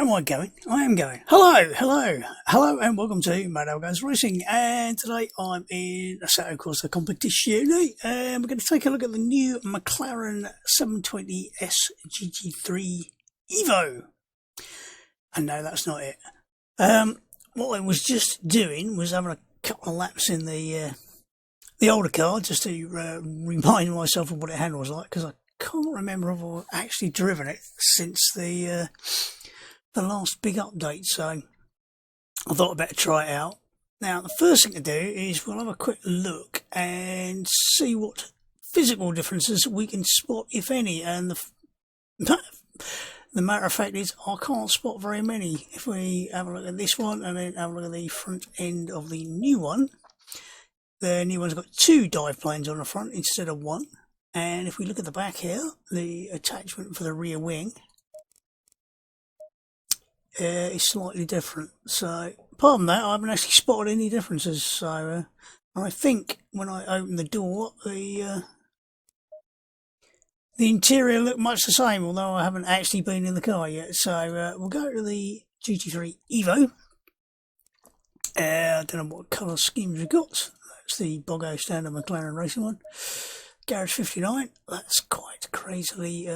Am I going? I am going. Hello, and welcome to Mad Guys Racing. And today I'm in a Saturday course competition, and we're going to take a look at the new McLaren 720S GT3 Evo. And no, that's not it. What I was just doing was having a couple of laps in the older car just to remind myself of what it handles like, because I can't remember if I've actually driven it since the last big update, so I thought I'd better try it out. Now, the first thing to do is we'll have a quick look and see what physical differences we can spot, if any, and the matter of fact is I can't spot very many. If we have a look at this one and then have a look at the front end of the new one, the new one's got two dive planes on the front instead of one, and if we look at the back here, the attachment for the rear wing is slightly different. So apart from that, I haven't actually spotted any differences. So I think when I open the door, the interior looked much the same, although I haven't actually been in the car yet. So we'll go to the GT3 Evo. I don't know what colour schemes we've got. That's the Bogo standard McLaren racing one. Garage 59. That's quite crazily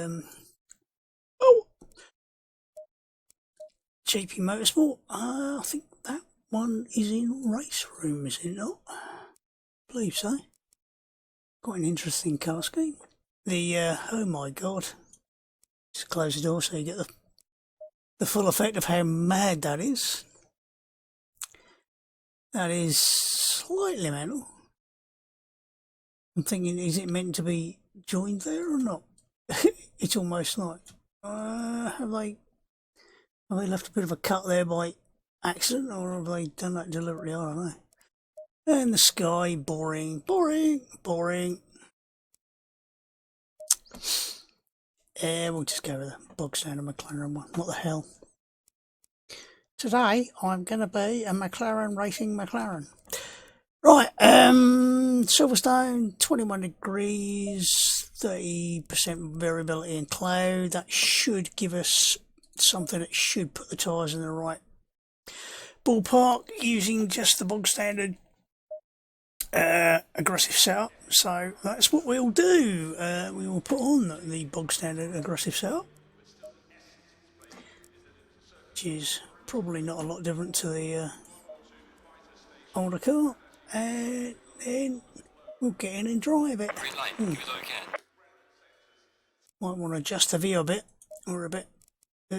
GP Motorsport. I think that one is in race room, is it not? I believe so. Quite an interesting car scheme. The oh my god! Just close the door so you get the full effect of how mad that is. That is slightly mental. I'm thinking, is it meant to be joined there or not? It's almost like have they left a bit of a cut there by accident, or have they done that deliberately? I don't know. And the sky, boring. We'll just go with the bog standard McLaren one. What the hell? Today I'm going to be a McLaren racing McLaren. Right, Silverstone, 21 degrees, 30% variability in cloud. That should give us something that should put the tyres in the right ballpark using just the bog standard aggressive setup. So that's what we'll do. We will put on the bog standard aggressive setup, which is probably not a lot different to the older car, and then we'll get in and drive it. Might want to adjust the view a bit, or a bit. I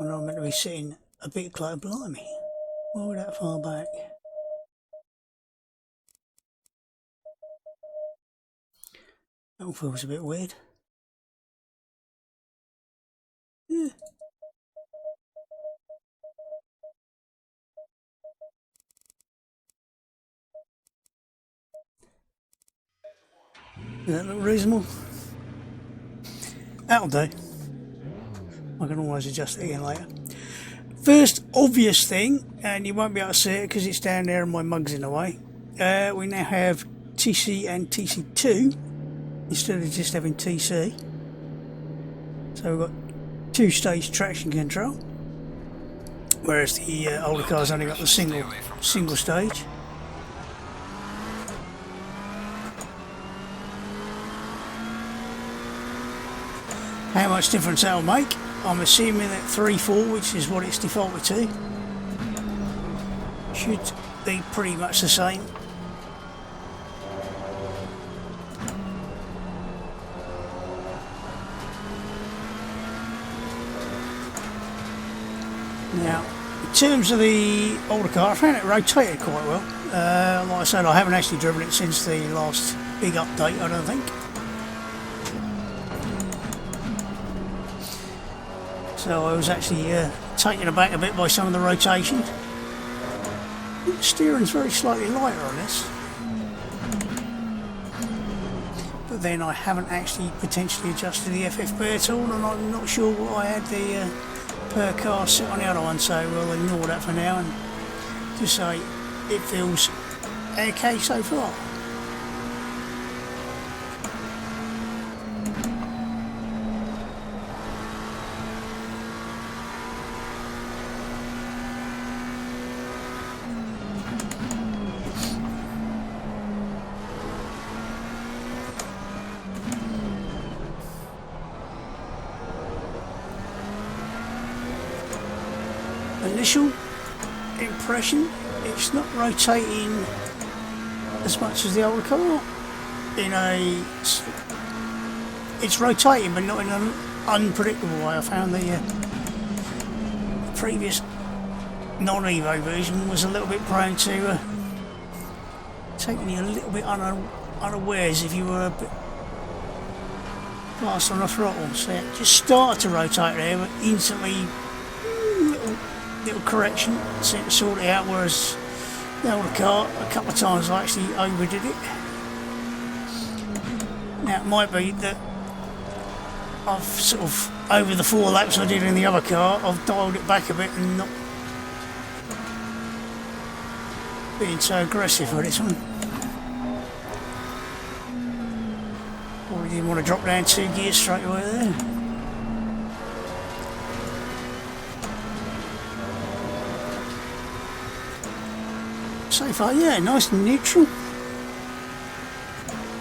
know I'm meant to be sitting a bit close. Blimey, why are we that far back? That all feels a bit weird. Yeah. Does that look reasonable? That'll do. I can always adjust it again later. First obvious thing, and you won't be able to see it because it's down there and my mug's in the way, we now have TC and TC2 instead of just having TC. So we've got two-stage traction control, whereas the older car's only got the single stage. How much difference that'll make? I'm assuming that 3/4, which is what it's defaulted to, should be pretty much the same. Now, in terms of the older car, I found it rotated quite well. Like I said, I haven't actually driven it since the last big update, I don't think. So I was actually taken aback a bit by some of the rotation. The steering's very slightly lighter on this. But then I haven't actually potentially adjusted the FFP at all, and I'm not sure what I had the per car sit on the other one, so we'll ignore that for now and just say it feels okay so far. initial impression, it's not rotating as much as the older car. It's rotating, but not in an unpredictable way. I found the previous non-Evo version was a little bit prone to taking you a little bit unawares if you were a bit fast on the throttle. So it just started to rotate there, but instantly little correction seemed to sort it out, whereas the older car, a couple of times I actually overdid it. Now it might be that I've sort of, over the 4 laps I did in the other car, I've dialed it back a bit and not being so aggressive for this one. Or didn't want to drop down 2 gears straight away there. So far, yeah, nice and neutral.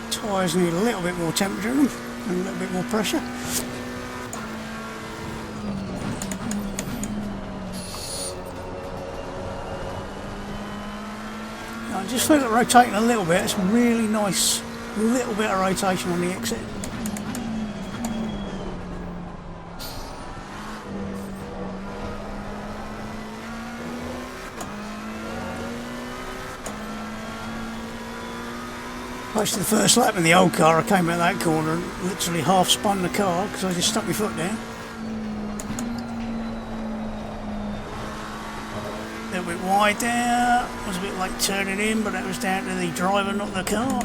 Tyres need a little bit more temperature in them and a little bit more pressure. I just feel it rotating a little bit. It's really nice, little bit of rotation on the exit. Most of the first lap in the old car, I came out that corner and literally half spun the car because I just stuck my foot down. A little bit wide there, was a bit late turning in, but that was down to the driver, not the car.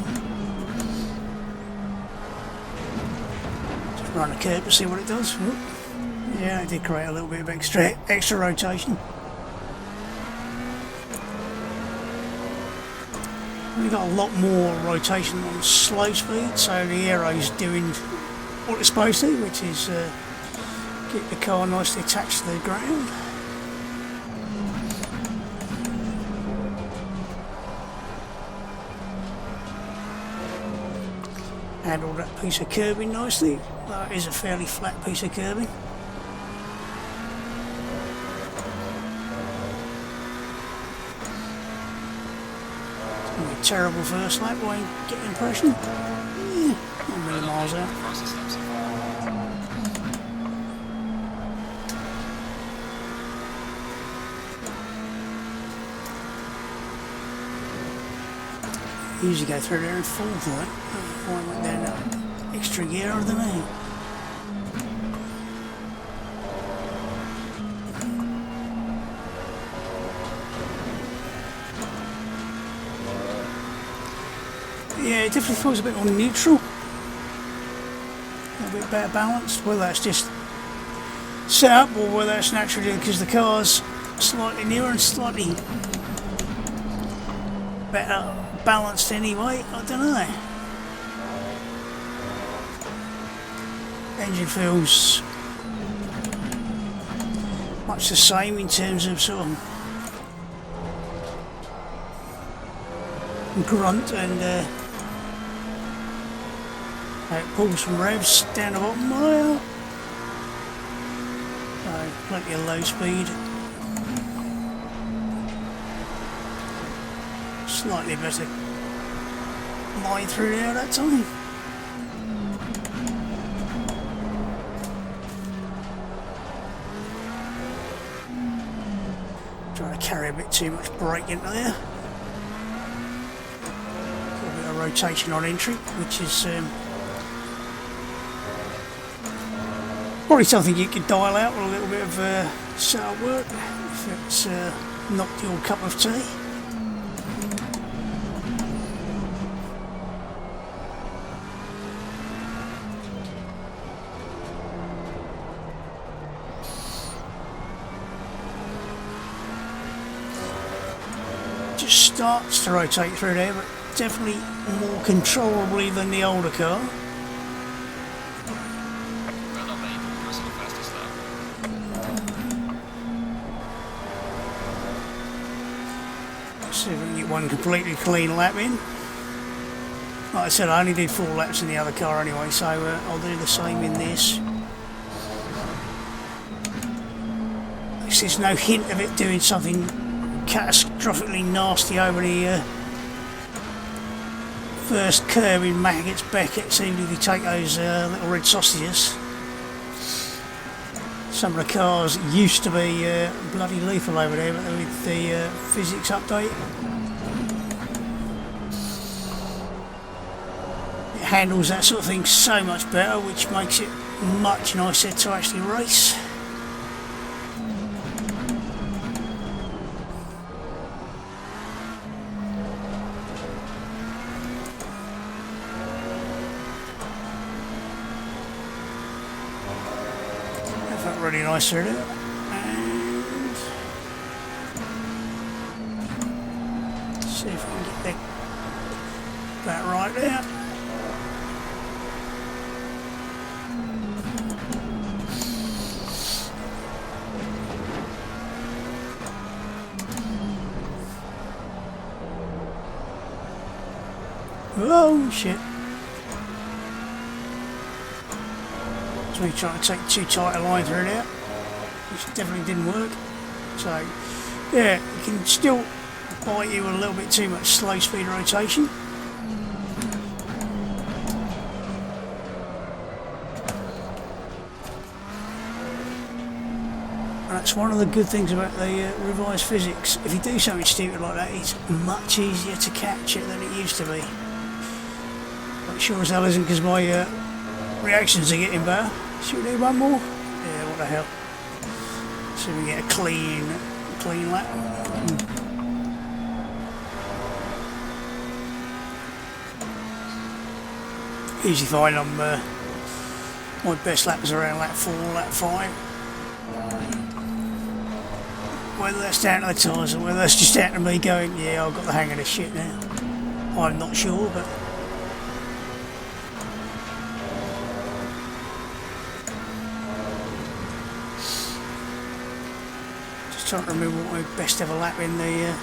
Just run the curve to see what it does. Whoop. Yeah, it did create a little bit of extra rotation. We've got a lot more rotation on slow speed, so the aero's doing what it's supposed to, which is get the car nicely attached to the ground. Handle that piece of curbing nicely. That is a fairly flat piece of curbing. Terrible first lap, I get the impression. Yeah, not many miles out. Usually go through there in 4th, right? I went down that extra gear, I don't know. Yeah, it definitely feels a bit more neutral, a little bit better balanced, whether that's just set up or whether that's naturally because the car's slightly newer and slightly better balanced anyway, I don't know. Engine feels much the same in terms of sort of grunt and it pulls some revs down the bottom there. So plenty of low speed. Slightly better line through there that time. Trying to carry a bit too much brake into there. Got a bit of rotation on entry, which is probably something you could dial out with a little bit of setup work if it's not your cup of tea. Just starts to rotate through there, but definitely more controllably than the older car. See if we can get one completely clean lap in. Like I said, I only did 4 laps in the other car anyway, so I'll do the same in this. least there's no hint of it doing something catastrophically nasty over the first curve in Maggots Beckett's, even if you take those little red sausages. Some of the cars used to be bloody lethal over there, but with the physics update, it handles that sort of thing so much better, which makes it much nicer to actually race. That felt really nice through there. And see if we can get that about right there. Oh shit. It's me trying to take too tight a line through there, which definitely didn't work. So yeah, you can still bite you with a little bit too much slow speed rotation. That's one of the good things about the revised physics. If you do something stupid like that, it's much easier to catch it than it used to be. But sure as hell isn't, because my reactions are getting better. Should we do one more? Yeah, what the hell. So we get a clean lap. Usually find my best lap is around lap 4, lap 5. Whether that's down to the tyres or whether that's just down to me going, yeah, I've got the hang of this shit now. I'm not sure, but just trying to remember what my best ever lap in the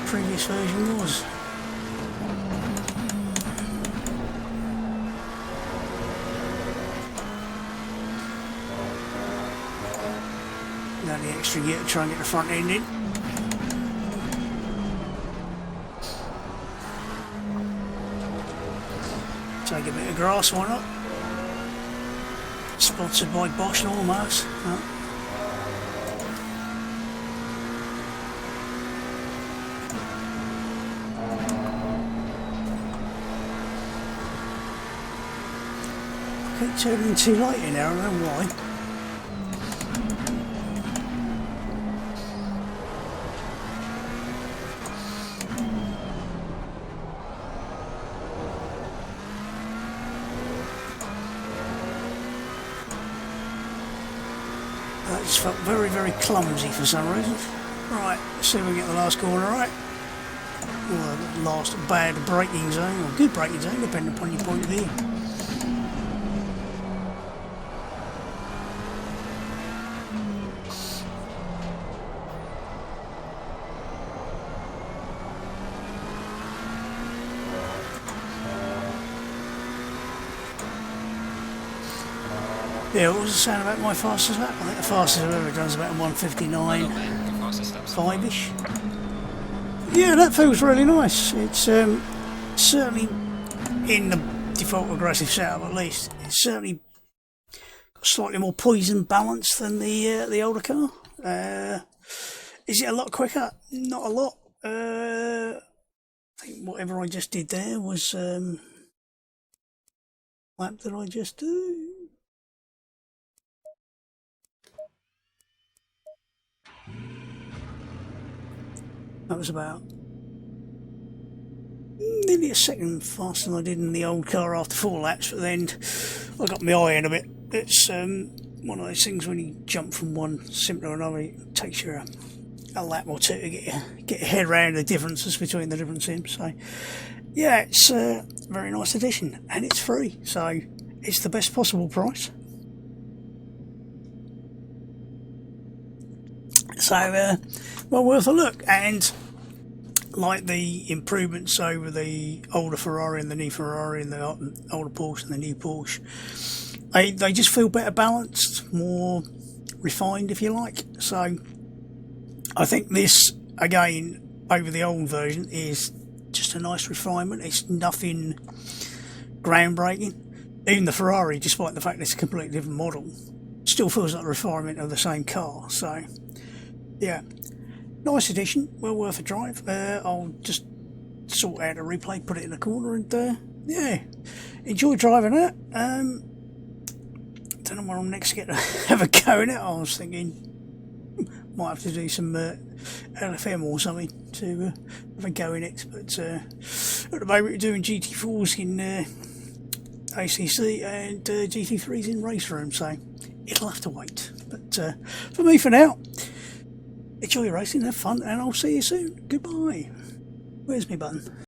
previous version was. The extra gear to try and get the front end in. Take a bit of grass, why not? Sponsored by Bosch almost. No. I keep turning too late in there, I don't know why. That just felt very, very clumsy for some reason. Right, let's see if we can get the last corner right. Or the last bad braking zone, or good braking zone, depending upon your point of view. Yeah, what was I saying about my fastest lap? I think the fastest I've ever done is about 1:59, 5-ish. Yeah, that feels really nice. It's certainly, in the default aggressive setup at least, it's certainly got slightly more poise and balance than the older car. Is it a lot quicker? Not a lot. I think whatever I just did there was lap did I just do? That was about nearly a second faster than I did in the old car after 4 laps, but then I got my eye in a bit. It's one of those things when you jump from one sim to another, it takes you a lap or two to get your head around the differences between the different sims. So yeah, it's a very nice addition, and it's free, so it's the best possible price. So well worth a look. And like the improvements over the older Ferrari and the new Ferrari and the older Porsche and the new Porsche, they just feel better balanced, more refined, if you like. So I think this, again, over the old version, is just a nice refinement. It's nothing groundbreaking. Even the Ferrari, despite the fact it's a completely different model, still feels like a refinement of the same car. So yeah, nice addition, well worth a drive. I'll just sort out a replay, put it in the corner, and yeah, enjoy driving it. Don't know where I'm next to get to have a go in it. I was thinking might have to do some LFM or something to have a go in it, but at the moment we're doing GT4s in ACC and GT3s in race room, so it'll have to wait. But for me, for now, enjoy your racing, have fun, and I'll see you soon. Goodbye. Where's my button?